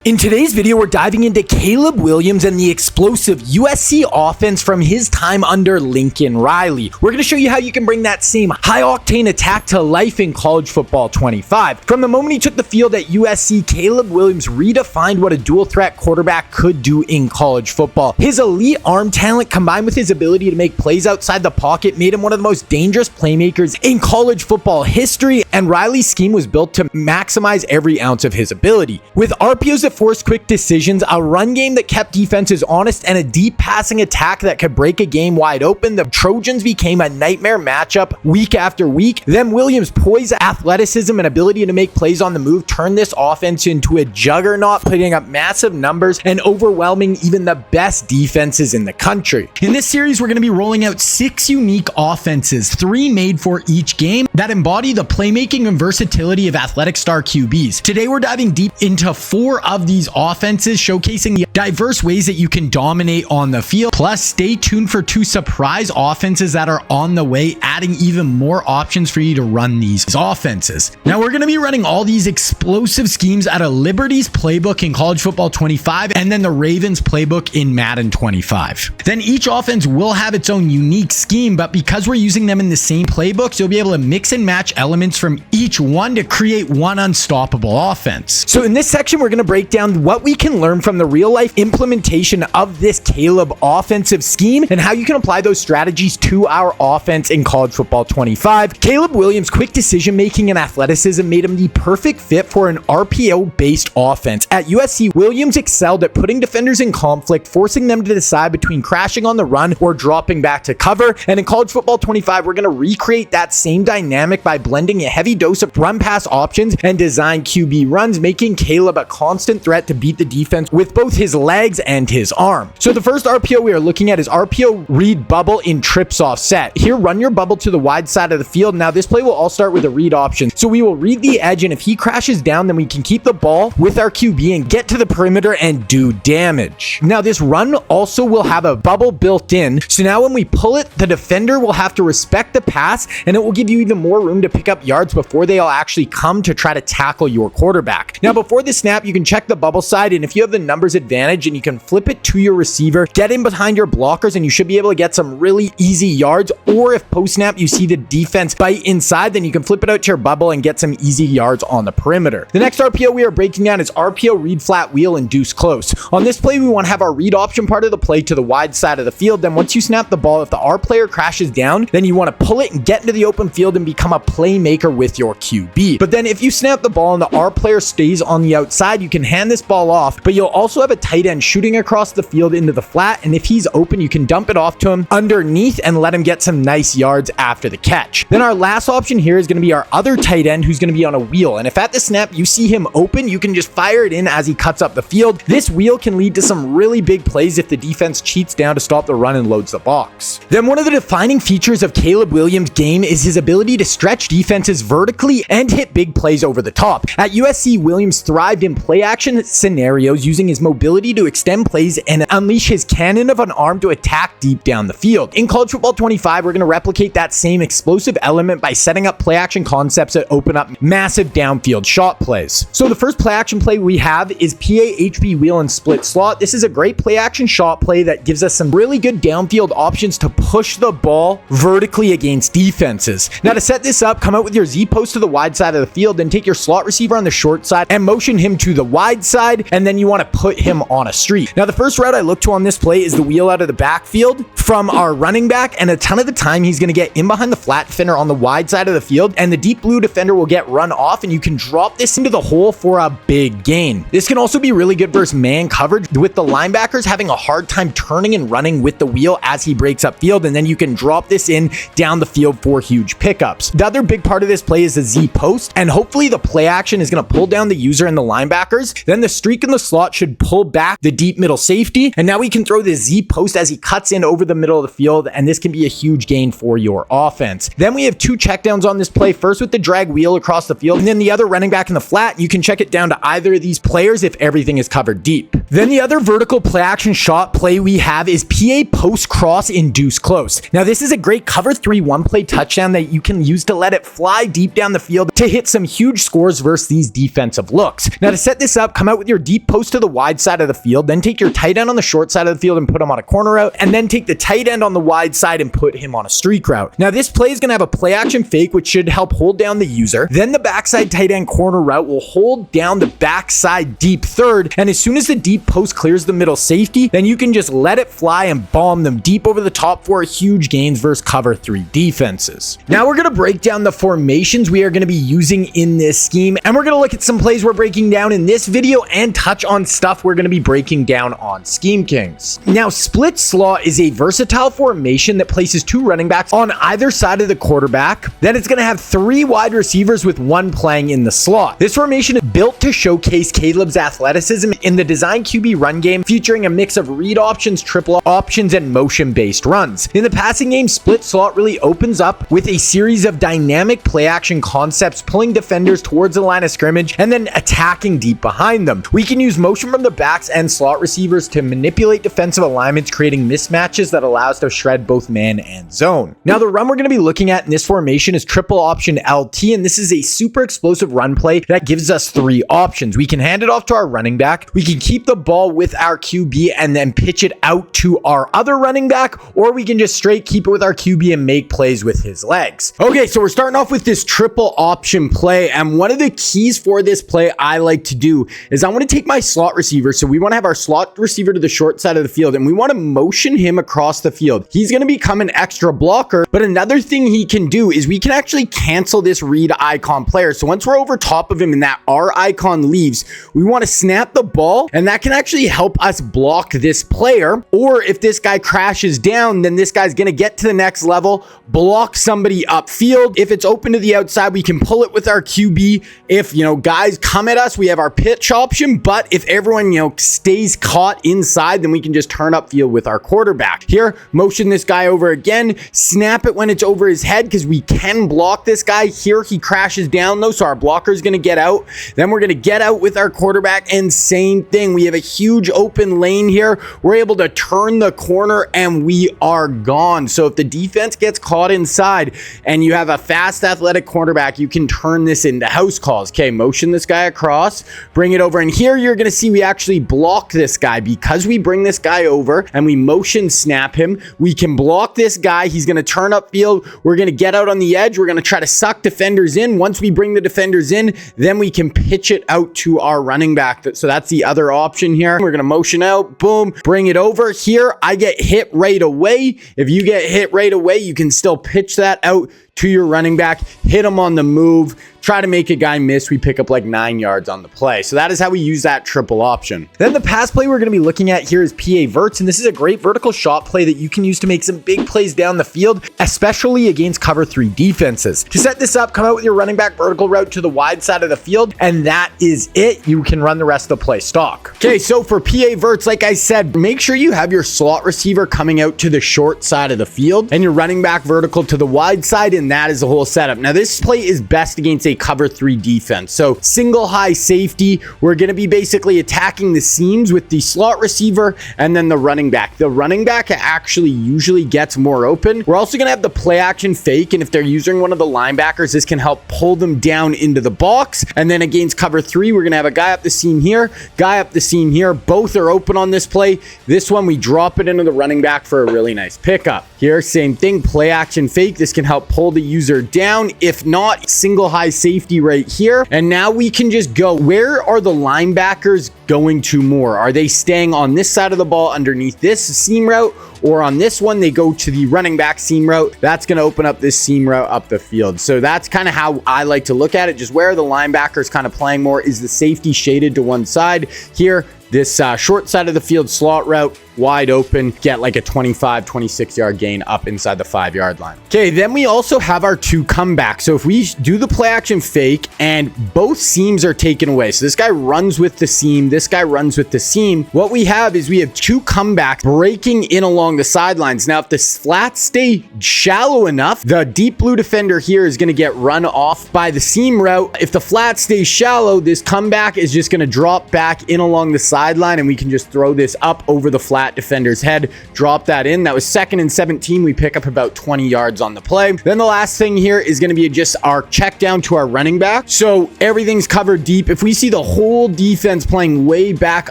In today's video, we're diving into Caleb Williams and the explosive USC offense from his time under Lincoln Riley. We're going to show you how you can bring that same high-octane attack to life in college football 25. From the moment he took the field at USC, Caleb Williams redefined what a dual-threat quarterback could do in college football. His elite arm talent combined with his ability to make plays outside the pocket made him one of the most dangerous playmakers in college football history, and Riley's scheme was built to maximize every ounce of his ability. With RPOs that forced quick decisions, a run game that kept defenses honest, and a deep passing attack that could break a game wide open, the Trojans became a nightmare matchup week after week. Then Williams' poise, athleticism, and ability to make plays on the move turned this offense into a juggernaut, putting up massive numbers and overwhelming even the best defenses in the country. In this series, we're going to be rolling out 6 unique offenses, 3 made for each game, that embody the playmaking and versatility of athletic star QBs. Today, we're diving deep into 4 of these offenses, showcasing the diverse ways that you can dominate on the field. Plus, stay tuned for 2 surprise offenses that are on the way, adding even more options for you to run these offenses. Now, we're going to be running all these explosive schemes out of Liberty's playbook in college football 25, and then the Ravens playbook in Madden 25. Then each offense will have its own unique scheme, but because we're using them in the same playbooks, you'll be able to mix and match elements from each one to create one unstoppable offense. So in this section, we're going to break down what we can learn from the real life implementation of this Caleb offensive scheme and how you can apply those strategies to our offense in college football 25. Caleb Williams' quick decision making and athleticism made him the perfect fit for an RPO based offense. At USC, Williams excelled at putting defenders in conflict, forcing them to decide between crashing on the run or dropping back to cover. And in college football 25, we're going to recreate that same dynamic by blending a heavy dose of run pass options and design QB runs, making Caleb a constant threat to beat the defense with both his legs and his arm. So the first RPO we are looking at is RPO read bubble in trips offset. Here, run your bubble to the wide side of the field. Now this play will all start with a read option. So we will read the edge, and if he crashes down, then we can keep the ball with our QB and get to the perimeter and do damage. Now this run also will have a bubble built in. So now when we pull it, the defender will have to respect the pass, and it will give you even more room to pick up yards before they'll actually come to try to tackle your quarterback. Now before the snap, you can check the bubble side, and if you have the numbers advantage, and you can flip it to your receiver, get in behind your blockers, and you should be able to get some really easy yards. Or if post snap you see the defense bite inside, then you can flip it out to your bubble and get some easy yards on the perimeter. The next RPO we are breaking down is RPO read flat wheel and Dece Close. On this play, we want to have our read option part of the play to the wide side of the field. Then once you snap the ball, if the R player crashes down, then you want to pull it and get into the open field and become a playmaker with your QB. But then if you snap the ball and the R player stays on the outside, you can hand this ball off, but you'll also have a tight end shooting across the field into the flat, and if he's open, you can dump it off to him underneath and let him get some nice yards after the catch. Then our last option here is going to be our other tight end, who's going to be on a wheel, and if at the snap you see him open, you can just fire it in as he cuts up the field. This wheel can lead to some really big plays if the defense cheats down to stop the run and loads the box. Then one of the defining features of Caleb Williams' game is his ability to stretch defenses vertically and hit big plays over the top. At USC, Williams thrived in play action scenarios, using his mobility to extend plays and unleash his cannon of an arm to attack deep down the field. In college football 25, we're going to replicate that same explosive element by setting up play action concepts that open up massive downfield shot plays. So the first play action play we have is PA-HB wheel and split slot. This is a great play action shot play that gives us some really good downfield options to push the ball vertically against defenses. Now to set this up, come out with your Z post to the wide side of the field, then take your slot receiver on the short side and motion him to the wide side, and then you want to put him on a streak. Now the first route I look to on this play is the wheel out of the backfield from our running back, and a ton of the time he's going to get in behind the flat defender on the wide side of the field, and the deep blue defender will get run off, and you can drop this into the hole for a big gain. This can also be really good versus man coverage, with the linebackers having a hard time turning and running with the wheel as he breaks up field, and then you can drop this in down the field for huge pickups. The other big part of this play is the Z post, and hopefully the play action is going to pull down the user and the linebackers. Then the streak in the slot should pull back the deep middle safety, and now we can throw the Z post as he cuts in over the middle of the field, and this can be a huge gain for your offense. Then we have 2 checkdowns on this play, first with the drag wheel across the field, and then the other running back in the flat. You can check it down to either of these players if everything is covered deep. Then the other vertical play action shot play we have is PA post cross in Dece Close. Now this is a great cover 3 one play touchdown that you can use to let it fly deep down the field to hit some huge scores versus these defensive looks. Now to set this up, come out with your deep post to the wide side of the field, then take your tight end on the short side of the field and put him on a corner route, and then take the tight end on the wide side and put him on a streak route. Now this play is going to have a play action fake, which should help hold down the user. Then the backside tight end corner route will hold down the backside deep third, and as soon as the deep post clears the middle safety, then you can just let it fly and bomb them deep over the top for huge gains versus cover 3 defenses. Now we're going to break down the formations we are going to be using in this scheme, and we're going to look at some plays we're breaking down in this video and touch on stuff we're going to be breaking down on Scheme Kings. Now split slot is a versatile formation that places 2 running backs on either side of the quarterback. Then it's going to have 3 wide receivers with 1 playing in the slot. This formation is built to showcase Caleb's athleticism in the design QB run game, featuring a mix of read options, triple options, and motion-based runs. In the passing game, split slot really opens up with a series of dynamic play action concepts, pulling defenders towards the line of scrimmage and then attacking deep behind them. We can use motion from the backs and slot receivers to manipulate defensive alignments, creating mismatches that allow us to shred both man and zone. Now the run we're going to be looking at in this formation is triple option LT, and this is a super explosive run play that gives us 3 options. We can hand it off to our running back, we can keep the ball with our QB and then pitch it out to our other running back, or we can just straight keep it with our QB and make plays with his legs. Okay, so we're starting off with this triple option play, and one of the keys for this play I like to do is I want to take my slot receiver. So we want to have our slot receiver to the short side of the field, and we want to motion him across the field. He's going to become an extra blocker, but another thing he can do is we can actually cancel this read icon player. So once we're over top of him and that R icon leaves, we want to snap the ball, and that can actually help us block this player. Or if this guy crashes down, then this guy's going to get to the next level, block somebody upfield. If it's open to the outside, we can pull it with our QB. If, guys come at us, we have our pitch option, but if everyone, stays caught inside, then we can just turn upfield with our quarterback. Here, motion this guy over again, snap it when it's over his head because we can block this guy. Here, he crashes down though, so our blocker is going to get out. Then we're going to get out with our quarterback, and same thing. We have a huge open lane here. We're able to turn the corner and we are gone. So if the defense gets caught inside and you have a fast athletic cornerback, you can turn this into house calls. Okay, motion this guy across, bring it over, and here you're going to see we actually block this guy because we bring this guy over and we motion snap him. We can block this guy. He's going to turn upfield. We're going to get out on the edge. We're going to try to suck defenders in. Once we bring the defenders in, then we can pitch it out to our running back. So that's the other option here. We're going to motion out, boom, bring it over. Here, I get hit right away. If you get hit right away, you can still pitch that out to your running back, hit him on the move, try to make a guy miss. We pick up like 9 yards on the play. So that is how we use that triple option. Then the pass play we're going to be looking at here is PA verts, and this is a great vertical shot play that you can use to make some big plays down the field, especially against cover 3 defenses. To set this up, come out with your running back vertical route to the wide side of the field, and that is it. You can run the rest of the play stock. Okay, so for PA verts, like I said, make sure you have your slot receiver coming out to the short side of the field and your running back vertical to the wide side, and that is the whole setup. Now this play is best against a cover 3 defense. So single high safety, we're going to be basically attacking the seams with the slot receiver and then the running back. The running back actually usually gets more open. We're also going to have the play action fake, and if they're using one of the linebackers, this can help pull them down into the box. And then against cover 3, we're going to have a guy up the seam here, guy up the seam here. Both are open on this play. This one, we drop it into the running back for a really nice pickup. Here, same thing, play action fake. This can help pull the user down. If not, single high safety right here. And now we can just go. Where are the linebackers going to more? Are they staying on this side of the ball underneath this seam route? Or on this one, they go to the running back seam route. That's going to open up this seam route up the field. So that's kind of how I like to look at it. Just where the linebackers kind of playing more. Is the safety shaded to one side? Here, this short side of the field slot route, wide open, get like a 25, 26-yard gain up inside the 5-yard line. Okay, then we also have our 2 comebacks. So if we do the play action fake and both seams are taken away, so this guy runs with the seam, this guy runs with the seam, what we have is we have 2 comebacks breaking in along the sidelines. Now, if the flats stay shallow enough, the deep blue defender here is going to get run off by the seam route. If the flat stays shallow, this comeback is just going to drop back in along the sideline, and we can just throw this up over the flat defender's head, drop that in. That was 2nd and 17. We pick up about 20 yards on the play. Then the last thing here is going to be just our check down to our running back. So everything's covered deep. If we see the whole defense playing way back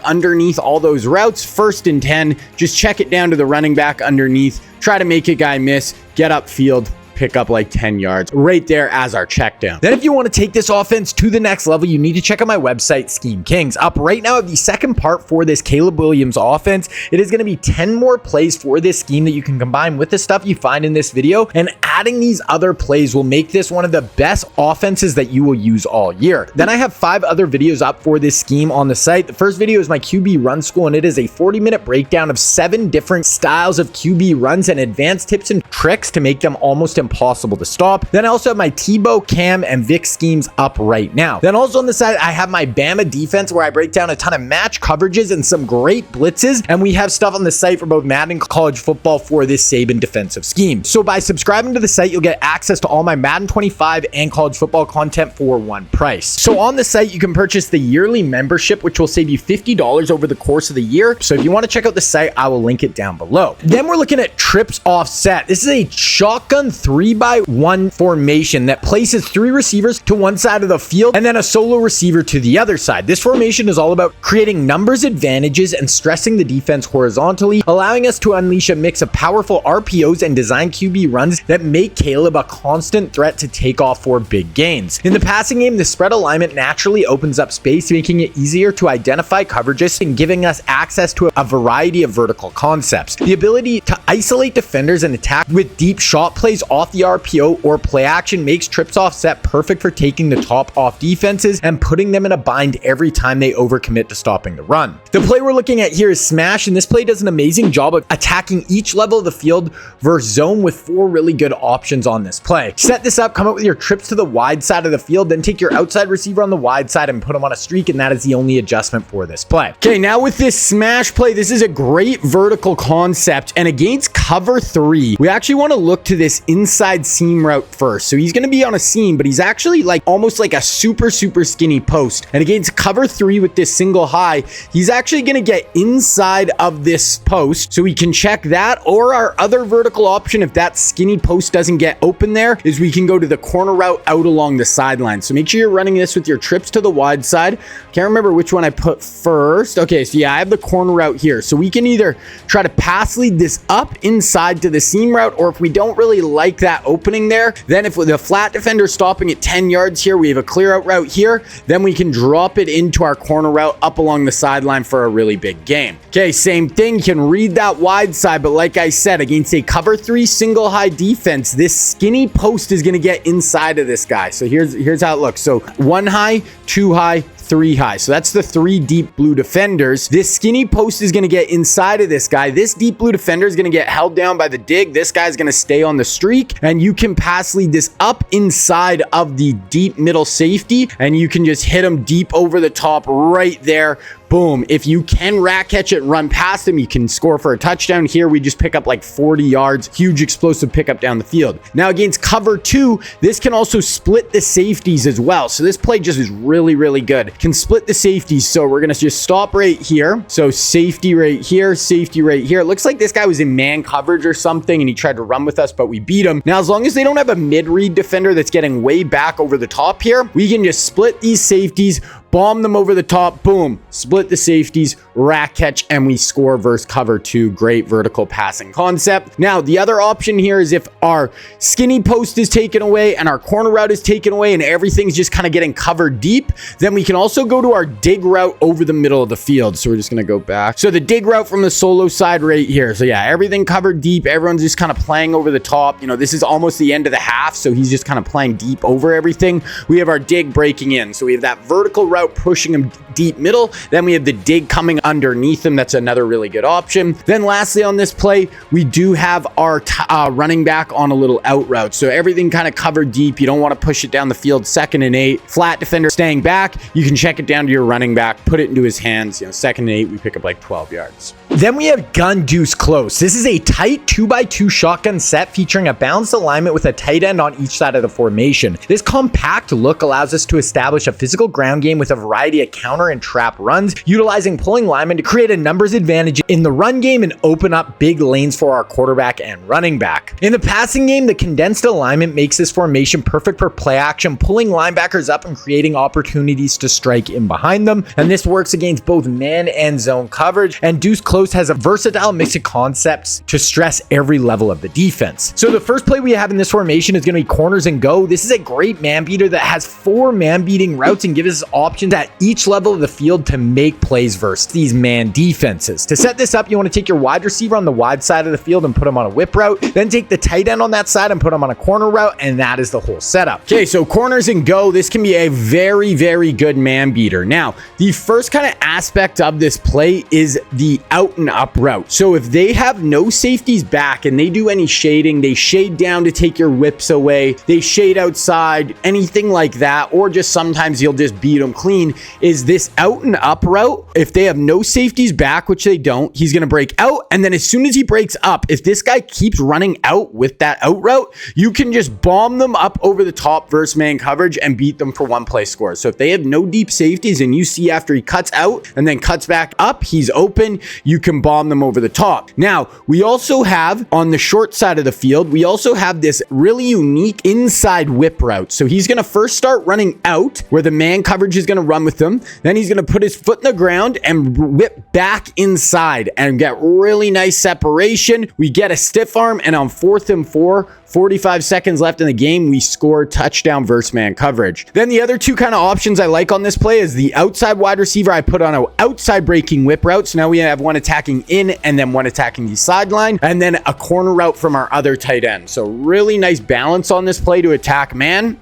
underneath all those routes, 1st and 10, just check it down to the running back underneath, try to make a guy miss, get upfield, pick up like 10 yards right there as our check down. Then if you want to take this offense to the next level, you need to check out my website, Scheme Kings. Up right now at the second part for this Caleb Williams offense. It is going to be 10 more plays for this scheme that you can combine with the stuff you find in this video, and adding these other plays will make this one of the best offenses that you will use all year. Then I have 5 other videos up for this scheme on the site. The first video is my QB run school, and it is a 40-minute breakdown of 7 different styles of QB runs and advanced tips and tricks to make them almost impossible to stop. Then I also have my Tebow, Cam, and Vick schemes up right now. Then also on the side, I have my Bama defense where I break down a ton of match coverages and some great blitzes, and we have stuff on the site for both Madden and college football for this Saban defensive scheme. So by subscribing to the site, you'll get access to all my Madden 25 and college football content for one price. So on the site, you can purchase the yearly membership, which will save you $50 over the course of the year. So if you want to check out the site, I will link it down below. Then we're looking at trips offset. This is a shotgun 3-by-1 formation that places 3 receivers to one side of the field and then a solo receiver to the other side. This formation is all about creating numbers advantages and stressing the defense horizontally, allowing us to unleash a mix of powerful RPOs and design QB runs that make Caleb a constant threat to take off for big gains. In the passing game, the spread alignment naturally opens up space, making it easier to identify coverages and giving us access to a variety of vertical concepts. The ability to isolate defenders and attack with deep shot plays off the RPO or play action makes trips offset perfect for taking the top off defenses and putting them in a bind every time they overcommit to stopping the run. The play we're looking at here is smash, and this play does an amazing job of attacking each level of the field versus zone with 4 really good options on this play. Set this up, come up with your trips to the wide side of the field, then take your outside receiver on the wide side and put him on a streak, and that is the only adjustment for this play. Okay, now with this smash play, this is a great vertical concept, and against cover 3, we actually want to look to this inside seam route first. So he's going to be on a seam, but he's actually like almost like a super skinny post. And against cover 3 with this single high, he's actually going to get inside of this post. So we can check that, or our other vertical option, if that skinny post doesn't get open there, is we can go to the corner route out along the sideline. So make sure you're running this with your trips to the wide side. Can't remember which one I put first. Okay, so yeah, I have the corner route here. So we can either try to pass lead this up inside to the seam route, or if we don't really like that opening there, then if the flat defender stopping at 10 yards here, we have a clear out route here, then we can drop it into our corner route up along the sideline for a really big game. Okay, same thing, you can read that wide side, but like I said, against a cover 3 single high defense, this skinny post is going to get inside of this guy. So here's how it looks. So 1 high, 2 high, 3 high. So that's the 3 deep blue defenders. This skinny post is going to get inside of this guy. This deep blue defender is going to get held down by the dig. This guy's going to stay on the streak, and you can pass lead this up inside of the deep middle safety, and you can just hit him deep over the top right there. Boom. If you can rack catch it and run past him, you can score for a touchdown. Here, we just pick up like 40 yards. Huge explosive pickup down the field. Now, against cover 2, this can also split the safeties as well. So this play just is really good. Can split the safeties. So we're going to just stop right here. So safety right here, safety right here. It looks like this guy was in man coverage or something, and he tried to run with us, but we beat him. Now, as long as they don't have a mid-read defender that's getting way back over the top here, we can just split these safeties, bomb them over the top, boom, split the safeties, rack catch, and we score versus cover 2. Great vertical passing concept. Now, the other option here is if our skinny post is taken away and our corner route is taken away and everything's just kind of getting covered deep, then we can also go to our dig route over the middle of the field. So we're just going to go back. So the dig route from the solo side right here. So yeah, everything covered deep. Everyone's just kind of playing over the top. You know, this is almost the end of the half, so he's just kind of playing deep over everything. We have our dig breaking in. So we have that vertical route route, pushing him deep middle. Then we have the dig coming underneath him. That's another really good option. Then lastly on this play, we do have our running back on a little out route. So everything kind of covered deep. You don't want to push it down the field. 2nd and 8. Flat defender staying back. You can check it down to your running back, put it into his hands. 2nd and 8, we pick up like 12 yards. Then we have gun Dece Close. This is a tight 2x2 shotgun set featuring a balanced alignment with a tight end on each side of the formation. This compact look allows us to establish a physical ground game with a variety of counter and trap runs, utilizing pulling linemen to create a numbers advantage in the run game and open up big lanes for our quarterback and running back. In the passing game, the condensed alignment makes this formation perfect for play action, pulling linebackers up and creating opportunities to strike in behind them. And this works against both man and zone coverage. And Dece Close has a versatile mix of concepts to stress every level of the defense. So the first play we have in this formation is going to be corners and go. This is a great man beater that has 4 man beating routes and gives us options at each level of the field to make plays versus these man defenses. To set this up, you want to take your wide receiver on the wide side of the field and put him on a whip route, then take the tight end on that side and put him on a corner route, and that is the whole setup. Okay, so corners and go, this can be a very, very good man beater. Now, the first kind of aspect of this play is the out and up route. So if they have no safeties back and they do any shading, they shade down to take your whips away, they shade outside, anything like that, or just sometimes you'll just beat them clean, is this out and up route. If they have no safeties back, which they don't, he's going to break out. And then as soon as he breaks up, if this guy keeps running out with that out route, you can just bomb them up over the top versus man coverage and beat them for 1 play score. So if they have no deep safeties and you see after he cuts out and then cuts back up, he's open, you can bomb them over the top. Now, we also have on the short side of the field, we also have this really unique inside whip route. So he's going to first start running out where the man coverage is going to run with him. Then he's going to put his foot in the ground and whip back inside and get really nice separation. We get a stiff arm, and on 4th and 4, 45 seconds left in the game, we score touchdown versus man coverage. Then the other 2 kind of options I like on this play is the outside wide receiver. I put on an outside breaking whip route. So now we have one attacking in and then one attacking the sideline, and then a corner route from our other tight end. So really nice balance on this play to attack man.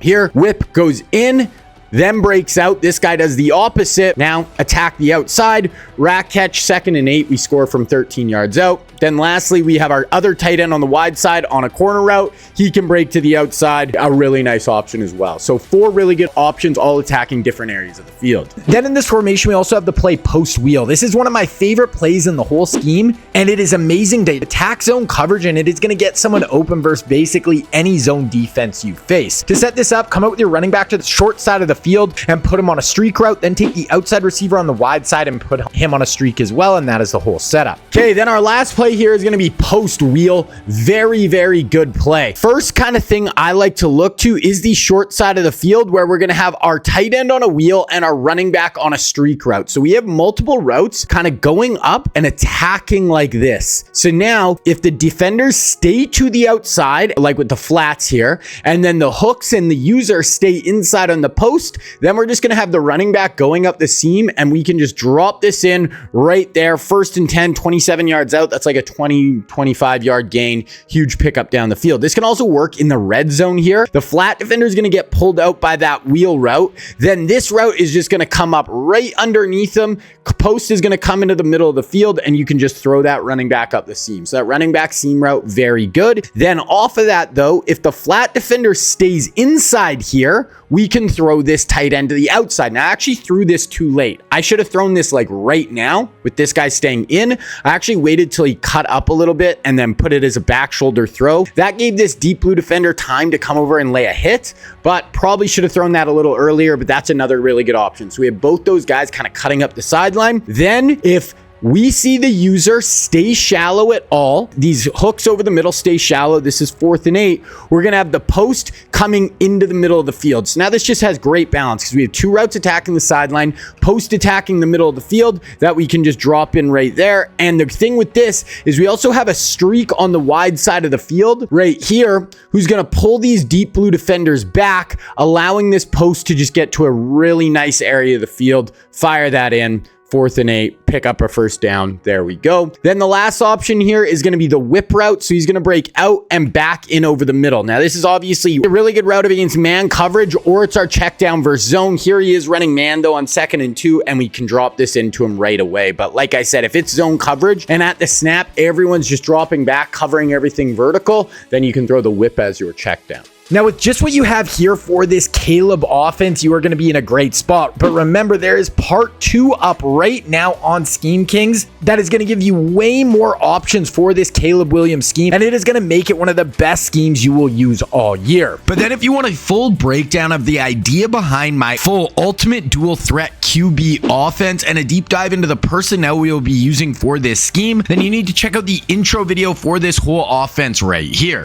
Here, whip goes in, then breaks out. This guy does the opposite. Now attack the outside, rack catch, 2nd and 8. We score from 13 yards out. Then lastly, we have our other tight end on the wide side on a corner route. He can break to the outside, a really nice option as well. So 4 really good options, all attacking different areas of the field. Then in this formation, we also have the play post wheel. This is one of my favorite plays in the whole scheme, and it is amazing to attack zone coverage, and it is going to get someone open versus basically any zone defense you face. To set this up, come out with your running back to the short side of the field and put him on a streak route, then take the outside receiver on the wide side and put him on a streak as well, and that is the whole setup. Okay, then our last play here is going to be post wheel. Very, very good play. First kind of thing I like to look to is the short side of the field where we're going to have our tight end on a wheel and our running back on a streak route. So we have multiple routes kind of going up and attacking like this. So now if the defenders stay to the outside, like with the flats here, and then the hooks and the user stay inside on the post, then we're just going to have the running back going up the seam, and we can just drop this in right there. 1st and 10, 27 yards out. That's like a 25 yard gain. Huge pickup down the field. This can also work in the red zone here. The flat defender is going to get pulled out by that wheel route. Then this route is just going to come up right underneath them. Post is going to come into the middle of the field, and you can just throw that running back up the seam. So that running back seam route, very good. Then off of that though, if the flat defender stays inside here, we can throw this tight end to the outside. Now I actually threw this too late. I should have thrown this like right now with this guy staying in. I actually waited till he cut up a little bit and then put it as a back shoulder throw. That gave this deep blue defender time to come over and lay a hit, but probably should have thrown that a little earlier, but that's another really good option. So we have both those guys kind of cutting up the sideline. Then if we see the user stay shallow at all, these hooks over the middle stay shallow. This is 4th and 8. We're going to have the post coming into the middle of the field. So now this just has great balance because we have 2 routes attacking the sideline, post attacking the middle of the field that we can just drop in right there. And the thing with this is we also have a streak on the wide side of the field right here who's going to pull these deep blue defenders back, allowing this post to just get to a really nice area of the field. Fire that in. 4th and 8, pick up a first down. There we go. Then the last option here is going to be the whip route. So he's going to break out and back in over the middle. Now, this is obviously a really good route against man coverage, or it's our check down versus zone. Here he is running man though on 2nd and 2, and we can drop this into him right away. But like I said, if it's zone coverage and at the snap, everyone's just dropping back, covering everything vertical, then you can throw the whip as your check down. Now, with just what you have here for this Caleb offense, you are going to be in a great spot. But remember, there is part 2 up right now on Scheme Kings that is going to give you way more options for this Caleb Williams scheme, and it is going to make it one of the best schemes you will use all year. But then if you want a full breakdown of the idea behind my full ultimate dual threat QB offense and a deep dive into the personnel we will be using for this scheme, then you need to check out the intro video for this whole offense right here.